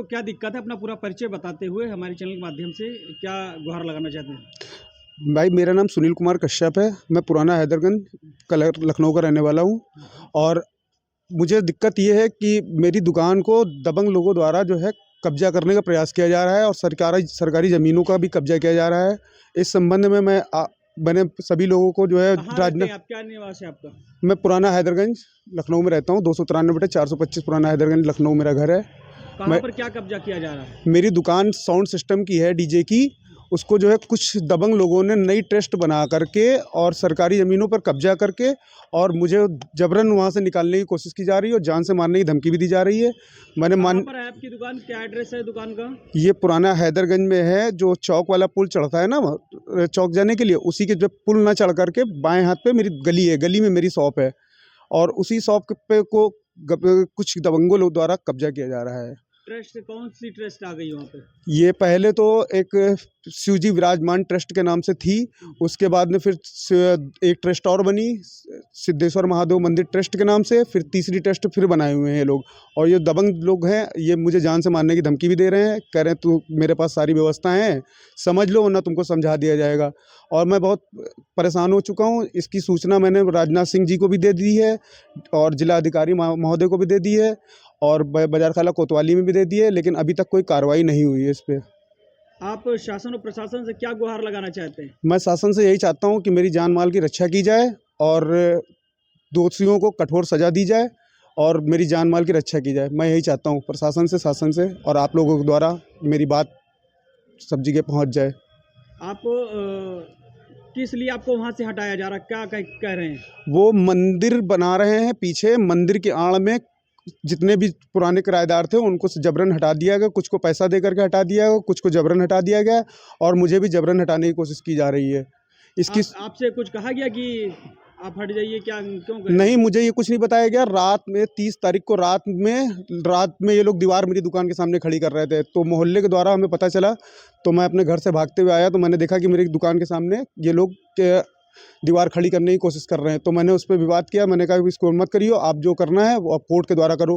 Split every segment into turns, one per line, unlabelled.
क्या दिक्कत है? अपना पूरा परिचय बताते हुए हमारे चैनल के माध्यम से क्या गुहार लगाना चाहते हैं?
भाई, मेरा नाम सुनील कुमार कश्यप है। मैं पुराना हैदरगंज लखनऊ का रहने वाला हूँ। और मुझे दिक्कत ये है कि मेरी दुकान को दबंग लोगों द्वारा जो है कब्जा करने का प्रयास किया जा रहा है और सरकारी ज़मीनों का भी कब्जा किया जा रहा है। इस संबंध में मैंने सभी लोगों को जो है
कहाँ रहते हैं आप? क्या निवास है आपका?
मैं पुराना हैदरगंज लखनऊ में रहता हूँ। 293/425 पुराना हैदरगंज लखनऊ मेरा घर है।
कहाँ पर क्या कब्जा किया जा रहा है?
मेरी दुकान साउंड सिस्टम की है, डीजे की। उसको जो है कुछ दबंग लोगों ने नई ट्रस्ट बना करके और सरकारी ज़मीनों पर कब्जा करके और मुझे जबरन वहाँ से निकालने की कोशिश की जा रही है और जान से मारने की धमकी भी दी जा रही है।
कहाँ पर है आपकी दुकान? क्या एड्रेस है दुकान का?
ये पुराना हैदरगंज में है, जो चौक वाला पुल चढ़ता है ना, चौक जाने के लिए, उसी के जो पुल ना चढ़ करके बाएं हाथ पे मेरी गली है। गली में मेरी शॉप है और उसी शॉप पे को कुछ दबंगों लोग द्वारा कब्जा किया जा रहा है।
ट्रस्ट कौन सी ट्रस्ट आ गई वहाँ पे?
ये पहले तो एक शिवजी विराजमान ट्रस्ट के नाम से थी। उसके बाद में फिर एक ट्रस्ट और बनी, सिद्धेश्वर महादेव मंदिर ट्रस्ट के नाम से। फिर तीसरी ट्रस्ट फिर बनाए हुए हैं ये लोग। और ये दबंग लोग हैं, ये मुझे जान से मारने की धमकी भी दे रहे हैं। कह रहे हैं तू मेरे पास सारी व्यवस्थाएं हैं, समझ लो वरना तुमको समझा दिया जाएगा। और मैं बहुत परेशान हो चुका हूँ। इसकी सूचना मैंने राजनाथ सिंह जी को भी दे दी है और जिलाधिकारी महोदय को भी दे दी है और बाजार खाला कोतवाली में भी दे दी है, लेकिन अभी तक कोई कार्रवाई नहीं हुई है इस पे।
आप शासन और प्रशासन से क्या गुहार लगाना चाहते हैं?
मैं शासन से यही चाहता हूँ कि मेरी जान माल की रक्षा की जाए और दोषियों को कठोर सजा दी जाए और मेरी जान माल की रक्षा की जाए। मैं यही चाहता हूँ प्रशासन से, शासन से, और आप लोगों के द्वारा मेरी बात सब जगह पहुँच जाए।
आप किस लिए आपको वहाँ से हटाया जा रहा है? क्या कह रहे हैं?
वो मंदिर बना रहे हैं पीछे, मंदिर की आड़ में जितने भी पुराने किराएदार थे उनको जबरन हटा दिया गया। कुछ को पैसा दे करके हटा दिया गया, कुछ को जबरन हटा दिया गया और मुझे भी जबरन हटाने की कोशिश की जा रही है। इसकी
आपसे कुछ कहा गया कि आप हट जाइए? क्या क्यों
नहीं, मुझे ये कुछ नहीं बताया गया। रात में 30 तारीख को रात में ये लोग दीवार मेरी दुकान के सामने खड़ी कर रहे थे, तो मोहल्ले के द्वारा हमें पता चला। तो मैं अपने घर से भागते हुए आया तो मैंने देखा कि मेरी दुकान के सामने ये लोग दीवार खड़ी करने की कोशिश कर रहे हैं। तो मैंने उस पर विवाद किया। मैंने कहा इसको मत करियो, आप जो करना है वो आप कोर्ट के द्वारा करो।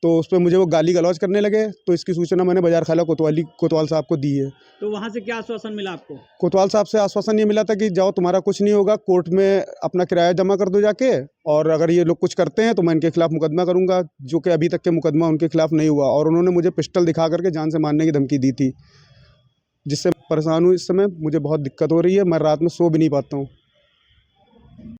तो उस पर मुझे वो गाली गलौज करने लगे। तो इसकी सूचना मैंने बाजार खाला कोतवाल साहब को दी है।
तो वहाँ से क्या आश्वासन मिला आपको?
कोतवाल साहब से आश्वासन ये मिला था कि जाओ, तुम्हारा कुछ नहीं होगा, कोर्ट में अपना किराया जमा कर दो जाके, और अगर ये लोग कुछ करते हैं तो मैं इनके खिलाफ मुकदमा करूंगा, जो कि अभी तक के मुकदमा उनके खिलाफ नहीं हुआ। और उन्होंने मुझे पिस्टल दिखा करके जान से मारने की धमकी दी थी, जिससे परेशान हूँ। इस समय मुझे बहुत दिक्कत हो रही है, मैं रात में सो भी नहीं पाता हूँ।